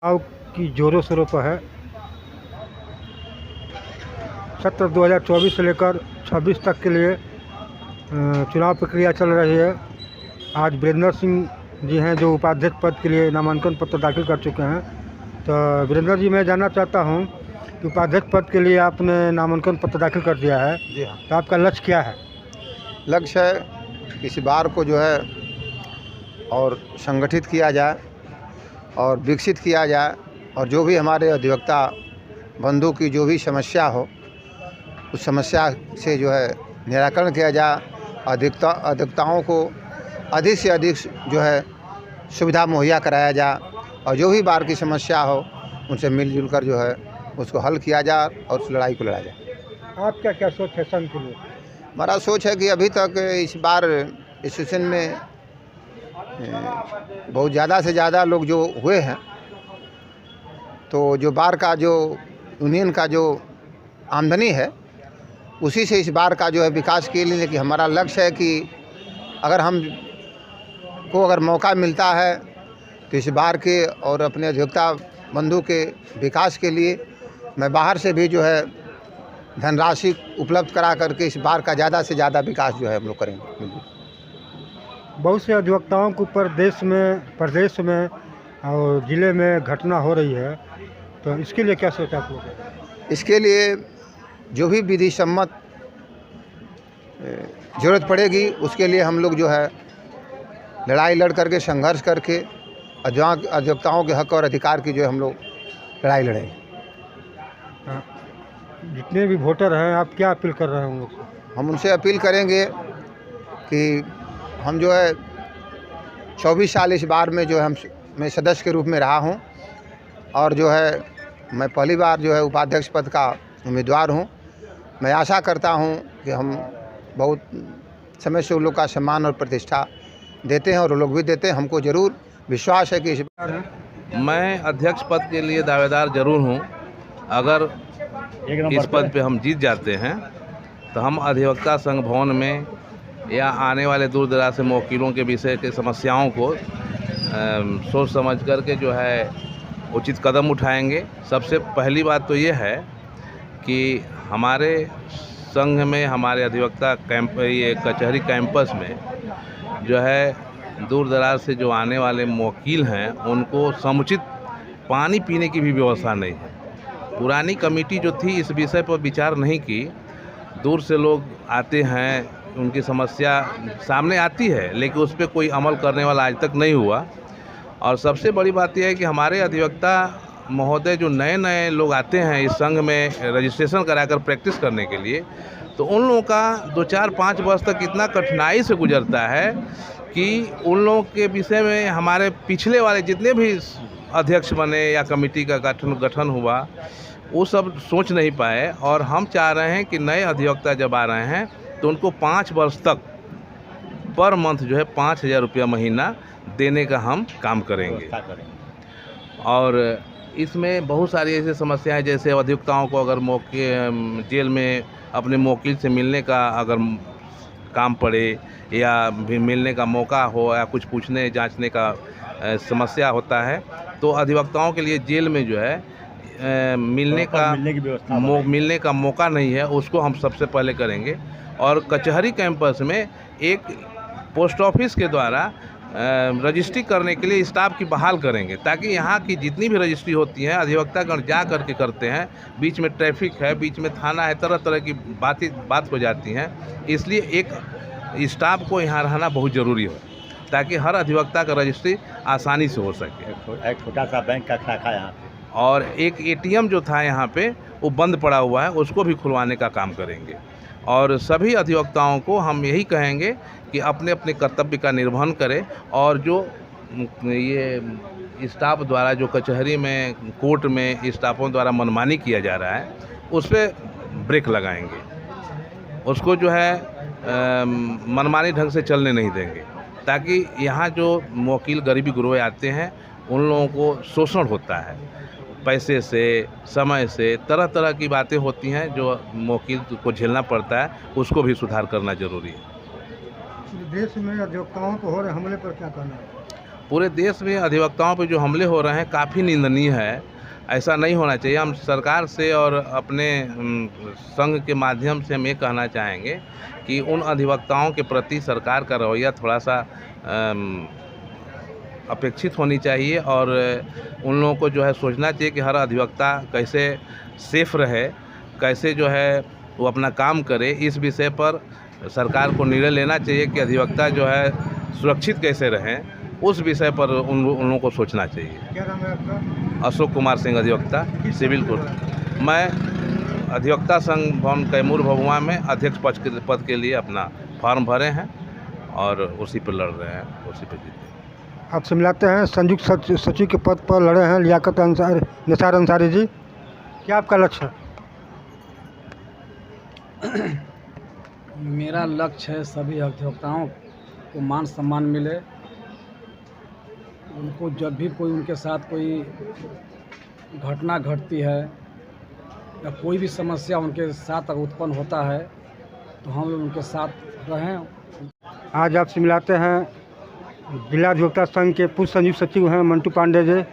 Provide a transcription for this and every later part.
चुनाव की जोरों शोरों पर है। सत्र 2024 से लेकर 26 तक के लिए चुनाव प्रक्रिया चल रही है। आज वीरेंद्र सिंह जी हैं जो उपाध्यक्ष पद के लिए नामांकन पत्र दाखिल कर चुके हैं। तो वीरेंद्र जी, मैं जानना चाहता हूं कि उपाध्यक्ष पद के लिए आपने नामांकन पत्र दाखिल कर दिया है। जी हाँ। तो आपका लक्ष्य क्या है? लक्ष्य है इस बार को जो है और संगठित किया जाए और विकसित किया जाए, और जो भी हमारे अधिवक्ता बंधु की जो भी समस्या हो उस समस्या से जो है निराकरण किया जाए। अधिवक्ताओं को अधिक से अधिक जो है सुविधा मुहैया कराया जाए, और जो भी बार की समस्या हो उनसे मिलजुल कर जो है उसको हल किया जाए और उस लड़ाई को लड़ा जाए। आपका क्या सोच है संघ के लिए? हमारा सोच है कि अभी तक इस बार इस सेशन में बहुत ज़्यादा से ज़्यादा लोग जो हुए हैं, तो जो बार का जो यूनियन का जो आमदनी है उसी से इस बार का जो है विकास के लिए कि हमारा लक्ष्य है कि अगर हम को अगर मौका मिलता है तो इस बार के और अपने अधिवक्ता बंधु के विकास के लिए मैं बाहर से भी जो है धनराशि उपलब्ध करा करके इस बार का ज़्यादा से ज़्यादा विकास जो है हम लोग करेंगे। बहुत से अधिवक्ताओं के ऊपर देश में, प्रदेश में और ज़िले में घटना हो रही है, तो इसके लिए क्या सोचा आप लोग? इसके लिए जो भी विधि सम्मत ज़रूरत पड़ेगी उसके लिए हम लोग जो है लड़ाई लड़ करके, संघर्ष करके अधिवक्ताओं के हक और अधिकार की जो है हम लोग लड़ाई लड़ेंगे। जितने भी वोटर हैं, आप क्या अपील कर रहे हैं उन लोग से? हम उनसे अपील करेंगे कि हम जो है 24 साल इस बार में जो है मैं सदस्य के रूप में रहा हूं, और जो है मैं पहली बार जो है उपाध्यक्ष पद का उम्मीदवार हूं। मैं आशा करता हूं कि हम बहुत समय से उन लोग का सम्मान और प्रतिष्ठा देते हैं और वो लोग भी देते हैं। हमको ज़रूर विश्वास है कि इस बार मैं अध्यक्ष पद के लिए दावेदार जरूर हूं। अगर इस पद पे हम जीत जाते हैं तो हम अधिवक्ता संघ भवन में या आने वाले दूर दराज से वकीलों के विषय के समस्याओं को सोच समझ कर के जो है उचित कदम उठाएंगे। सबसे पहली बात तो ये है कि हमारे संघ में, हमारे अधिवक्ता ये कचहरी कैंपस में जो है दूर दराज से जो आने वाले वकील हैं उनको समुचित पानी पीने की भी व्यवस्था नहीं है। पुरानी कमेटी जो थी इस विषय पर विचार नहीं की। दूर से लोग आते हैं, उनकी समस्या सामने आती है, लेकिन उस पर कोई अमल करने वाला आज तक नहीं हुआ। और सबसे बड़ी बात यह है कि हमारे अधिवक्ता महोदय जो नए नए लोग आते हैं इस संघ में रजिस्ट्रेशन कराकर प्रैक्टिस करने के लिए, तो उन लोगों का 2, 4, 5 वर्ष तक इतना कठिनाई से गुजरता है कि उन लोगों के विषय में हमारे पिछले वाले जितने भी अध्यक्ष बने या कमेटी का गठन हुआ वो सब सोच नहीं पाए। और हम चाह रहे हैं कि नए अधिवक्ता जब आ रहे हैं तो उनको 5 वर्ष तक पर मंथ जो है 5,000 रुपया महीना देने का हम काम करेंगे। और इसमें बहुत सारी ऐसी समस्याएं, जैसे अधिवक्ताओं को अगर जेल में अपने वकील से मिलने का अगर काम पड़े या भी मिलने का मौका हो या कुछ पूछने जांचने का समस्या होता है, तो अधिवक्ताओं के लिए जेल में जो है मिलने का मौका नहीं है, उसको हम सबसे पहले करेंगे। और कचहरी कैंपस में एक पोस्ट ऑफिस के द्वारा रजिस्ट्री करने के लिए स्टाफ की बहाल करेंगे, ताकि यहाँ की जितनी भी रजिस्ट्री होती हैं अधिवक्तागण जा करके करते हैं। बीच में ट्रैफिक है, बीच में थाना है, तरह तरह की बात हो जाती हैं। इसलिए एक स्टाफ को यहाँ रहना बहुत ज़रूरी हो, ताकि हर अधिवक्ता का रजिस्ट्री आसानी से हो सके। एक छोटा सा बैंक का शाखा यहाँ पे, और एक ATM जो था यहाँ पे वो बंद पड़ा हुआ है, उसको भी खुलवाने का काम करेंगे। और सभी अधिवक्ताओं को हम यही कहेंगे कि अपने अपने कर्तव्य का निर्वहन करें, और जो ये स्टाफ द्वारा जो कचहरी में, कोर्ट में स्टाफों द्वारा मनमानी किया जा रहा है उस पर ब्रेक लगाएंगे। उसको जो है मनमानी ढंग से चलने नहीं देंगे, ताकि यहाँ जो वकील गरीबी गुरबे आते हैं उन लोगों को शोषण होता है, पैसे से, समय से, तरह तरह की बातें होती हैं जो वकील को झेलना पड़ता है। उसको भी सुधार करना जरूरी है। देश में अधिवक्ताओं को हो रहे हमले पर क्या कहना है? पूरे देश में अधिवक्ताओं पे जो हमले हो रहे हैं काफ़ी निंदनीय है। ऐसा नहीं होना चाहिए। हम सरकार से और अपने संघ के माध्यम से हम ये कहना चाहेंगे कि उन अधिवक्ताओं के प्रति सरकार का रवैया थोड़ा सा अपेक्षित होनी चाहिए और उन लोगों को जो है सोचना चाहिए कि हर अधिवक्ता कैसे सेफ रहे, कैसे जो है वो अपना काम करे। इस विषय पर सरकार को निर्णय लेना चाहिए कि अधिवक्ता जो है सुरक्षित कैसे रहें, उस विषय पर उन लोगों को सोचना चाहिए। क्या नाम है आपका? अशोक कुमार सिंह, अधिवक्ता, सिविल कोर्ट। मैं अधिवक्ता संघ भवन कैमूर भभुआ में अध्यक्ष पद के लिए अपना फॉर्म भरे हैं और उसी पर लड़ रहे हैं, उसी पर जीते। आपसे मिलाते हैं संयुक्त सचिव के पद पर लड़े हैं लियाकत निसार अंसारी जी। क्या आपका लक्ष्य है? मेरा लक्ष्य है सभी अधिवक्ताओं को मान सम्मान मिले। उनको जब भी कोई उनके साथ कोई घटना घटती है या कोई भी समस्या उनके साथ अगर उत्पन्न होता है तो हम लोग उनके साथ रहें। आज आपसे मिलाते हैं जिला अधिवक्ता संघ के पूर्व संयुक्त सचिव हैं मंटू पांडे जी,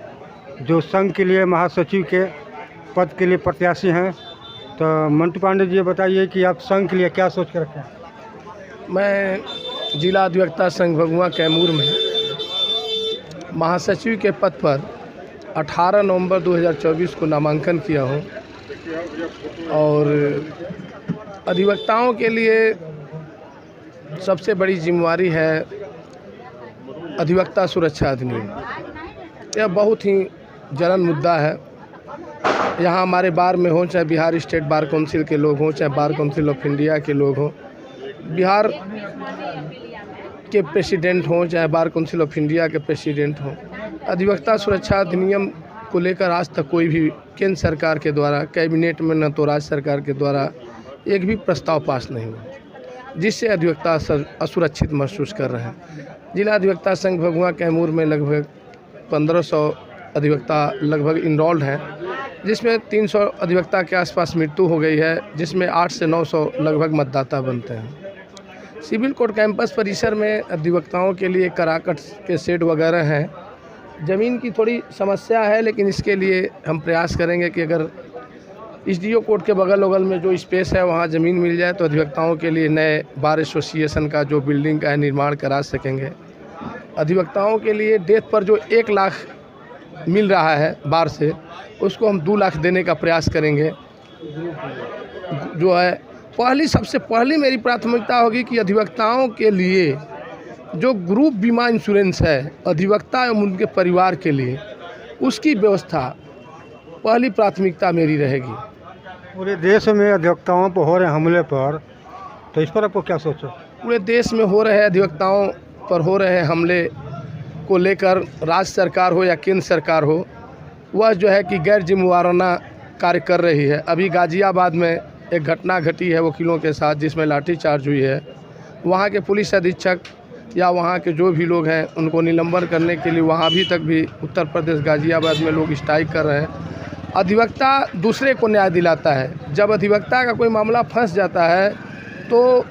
जो संघ के लिए महासचिव के पद के लिए प्रत्याशी हैं। तो मंटू पांडे जी, ये बताइए कि आप संघ के लिए क्या सोच कर रखे हैं? मैं जिला अधिवक्ता संघ भभुआ कैमूर में महासचिव के पद पर 18 नवंबर 2024 को नामांकन किया हूँ और अधिवक्ताओं के लिए सबसे बड़ी जिम्मेवारी है अधिवक्ता सुरक्षा अधिनियम। यह बहुत ही जलन मुद्दा है। यहाँ हमारे बार में हो, चाहे बिहार स्टेट बार काउंसिल के लोग हों, चाहे बार काउंसिल ऑफ इंडिया के लोग हों, बिहार के प्रेसिडेंट हों, चाहे बार काउंसिल ऑफ इंडिया के प्रेसिडेंट हों, अधिवक्ता सुरक्षा अधिनियम को लेकर आज तक कोई भी केंद्र सरकार के द्वारा, कैबिनेट में न तो राज्य सरकार के द्वारा एक भी प्रस्ताव पास नहीं हुआ, जिससे अधिवक्ता असुरक्षित महसूस कर रहे हैं। जिला अधिवक्ता संघ भभुआ कैमूर में लगभग 1500 अधिवक्ता लगभग इनरोल्ड हैं, जिसमें 300 अधिवक्ता के आसपास मृत्यु हो गई है, जिसमें 8 से 900 लगभग मतदाता बनते हैं। सिविल कोर्ट कैंपस परिसर में अधिवक्ताओं के लिए कराकट के सेट वगैरह हैं। ज़मीन की थोड़ी समस्या है, लेकिन इसके लिए हम प्रयास करेंगे कि अगर एसडीओ कोर्ट के बगल में जो स्पेस है वहाँ ज़मीन मिल जाए तो अधिवक्ताओं के लिए नए बार एसोसिएशन का जो बिल्डिंग का है निर्माण करा सकेंगे। अधिवक्ताओं के लिए डेथ पर जो 1 लाख मिल रहा है बार से, उसको हम 2 लाख देने का प्रयास करेंगे। जो है सबसे पहली मेरी प्राथमिकता होगी कि अधिवक्ताओं के लिए जो ग्रुप बीमा इंश्योरेंस है अधिवक्ता एवं उनके परिवार के लिए, उसकी व्यवस्था पहली प्राथमिकता मेरी रहेगी। पूरे देश में अधिवक्ताओं पर हो रहे हमले पर, तो इस पर आपको क्या सोचो? पूरे देश में हो रहे अधिवक्ताओं पर हो रहे हमले को लेकर राज्य सरकार हो या केंद्र सरकार हो, वह जो है कि गैर जिम्मेवाराना कार्य कर रही है। अभी गाज़ियाबाद में एक घटना घटी है वकीलों के साथ, जिसमें लाठीचार्ज हुई है। वहाँ के पुलिस अधीक्षक या वहाँ के जो भी लोग हैं उनको निलंबन करने के लिए वहाँ अभी तक भी उत्तर प्रदेश गाज़ियाबाद में लोग स्ट्राइक कर रहे हैं। अधिवक्ता दूसरे को न्याय दिलाता है। जब अधिवक्ता का कोई मामला फंस जाता है तो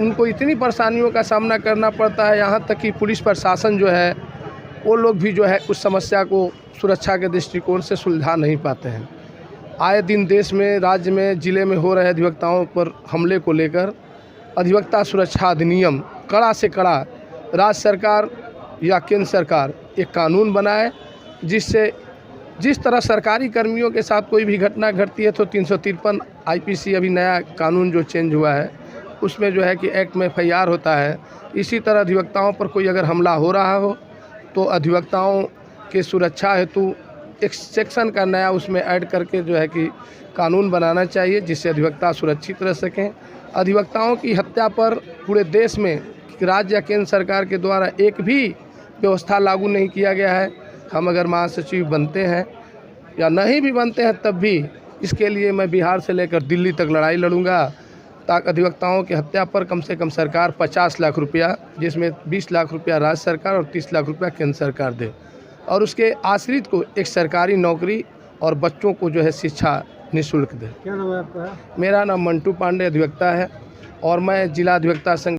उनको इतनी परेशानियों का सामना करना पड़ता है, यहाँ तक कि पुलिस प्रशासन जो है वो लोग भी जो है उस समस्या को सुरक्षा के दृष्टिकोण से सुलझा नहीं पाते हैं। आए दिन देश में, राज्य में, ज़िले में हो रहे अधिवक्ताओं पर हमले को लेकर अधिवक्ता सुरक्षा अधिनियम कड़ा से कड़ा राज्य सरकार या केंद्र सरकार एक कानून बनाए, जिससे जिस तरह सरकारी कर्मियों के साथ कोई भी घटना घटती है तो 353 आईपीसी अभी नया कानून जो चेंज हुआ है उसमें जो है कि एक्ट में FIR होता है। इसी तरह अधिवक्ताओं पर कोई अगर हमला हो रहा हो तो अधिवक्ताओं के सुरक्षा हेतु एक सेक्शन का नया उसमें ऐड करके जो है कि कानून बनाना चाहिए, जिससे अधिवक्ता सुरक्षित रह सकें। अधिवक्ताओं की हत्या पर पूरे देश में राज्य या केंद्र सरकार के द्वारा एक भी व्यवस्था लागू नहीं किया गया है। हम अगर महासचिव बनते हैं या नहीं भी बनते हैं तब भी इसके लिए मैं बिहार से लेकर दिल्ली तक लड़ाई लड़ूंगा, ताकि अधिवक्ताओं की हत्या पर कम से कम सरकार 50 लाख रुपया, जिसमें 20 लाख रुपया राज्य सरकार और 30 लाख रुपया केंद्र सरकार दे, और उसके आश्रित को एक सरकारी नौकरी और बच्चों को जो है शिक्षा निःशुल्क दे। क्या नाम है आपका? मेरा नाम मंटू पांडे अधिवक्ता है और मैं जिला अधिवक्ता संघ